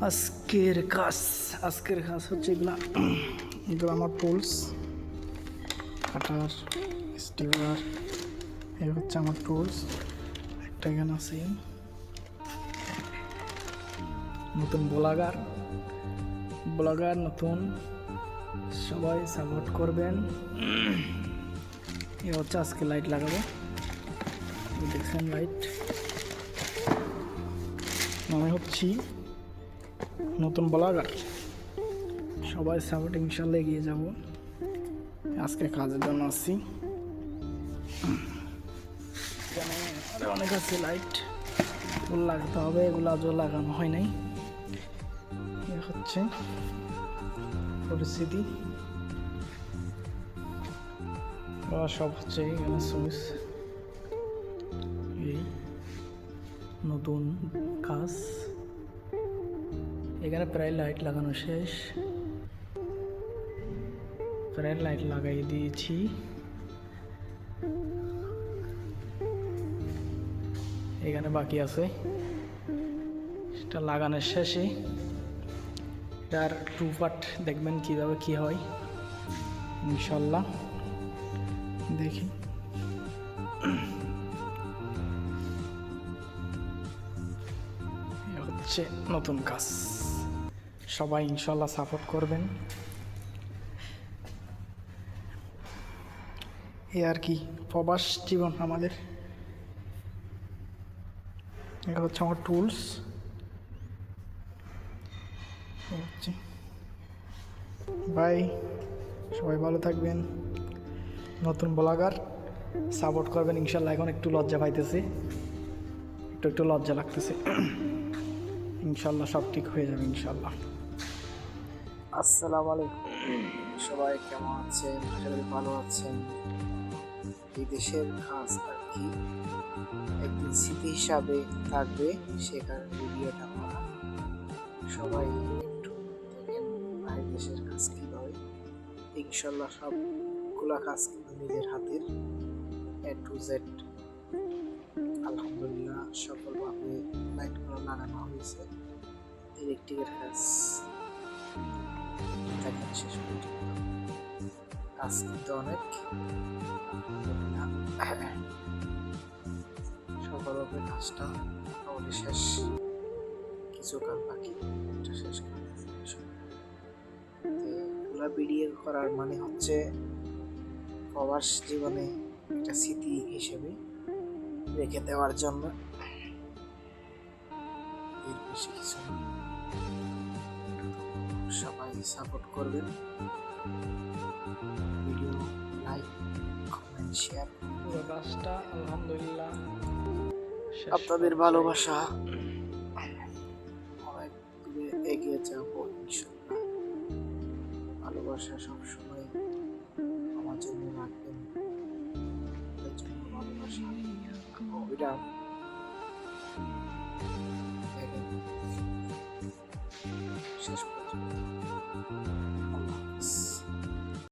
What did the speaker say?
আজকের কাজ হচ্ছে এগুলো আমার টুলস, কাটার, স্টিলার। এই হচ্ছে আমার টুলস। একটা এখানে আছে নতুন ব্লগার নতুন, সবাই সাপোর্ট করবেন। এ হচ্ছে আজকে লাইট লাগাবো, দেখছেন লাইট। আমি হচ্ছি নতুন ব্লগার, সবাই সাপোর্ট, ইনশাল্লাহ এগিয়ে যাব। আজকে কাজের জন্য আসছি। এখানে অনেক আছে লাইট, ফুল লাগাতে হবে, এগুলো আজও লাগানো হয় নাই। এ হচ্ছে পরিস্থিতি। সব হচ্ছে এখানে সুইচ, এই নতুন কাজ। এখানে প্রায় লাইট লাগানো শেষ, প্রায় লাইট লাগাই দিয়েছি। এখানে বাকি আছে, সেটা লাগানোর শেষে এটার 2 পার্ট দেখবেন কীভাবে কী হয়, ইনশাল্লাহ। দেখি হচ্ছে নতুন কাজ, সবাই ইনশাল্লাহ সাপোর্ট করবেন। এ আর কি, প্রবাস জীবন আমাদের। এটা হচ্ছে আমার টুলস, হচ্ছে বাই, সবাই ভালো থাকবেন। নতুন ব্লগার, সাপোর্ট করবেন ইনশাল্লাহ। এখন একটু লজ্জা পাইতেছে, একটু লজ্জা লাগতেছে। ইনশাল্লাহ সব ঠিক হয়ে যাবে ইনশাল্লাহ। আসসালামু আলাইকুম, সবাই কেমন আছেন? আশা করি ভালো আছেন। এই দেশের কাজ আর কি একদিন স্মৃতি হিসাবে থাকবে, সে কারণে ভিডিওটা করা। সবাই একটু দেখেন ভাই দেশের কাজ কীভাবে। ইনশাল্লাহ সবগুলা কাজ কিন্তু নিজের হাতের, A to Z। আলহামদুলিল্লাহ সফলভাবে লাইটগুলো লাগানো হয়েছে। ইলেকট্রিকের কাজ দেখেন শেষ পর্যন্ত, কাজ কিন্তু অনেক সফলভাবে কাজটা মোটামুটি শেষ, কিছু কাজ বাকি, এটা শেষ করে এগুলা ভিডিও করার মানে হচ্ছে প্রবাস জীবনে একটা স্মৃতি হিসেবে রেখে দেওয়ার জন্য, এর বেশি কিছু না। সবাই সাপোর্ট করবেন, ভিডিও লাইক, কমেন্ট, শেয়ার। পুরো কাজটা আলহামদুলিল্লাহ আপনাদের ভালোবাসা অনেক দূরে এগিয়ে যাব ইনশাল্লাহ। ভালোবাসা সবসময় আমার জন্য রাখবেন, তার জন্য ভালোবাসা অবিরাম।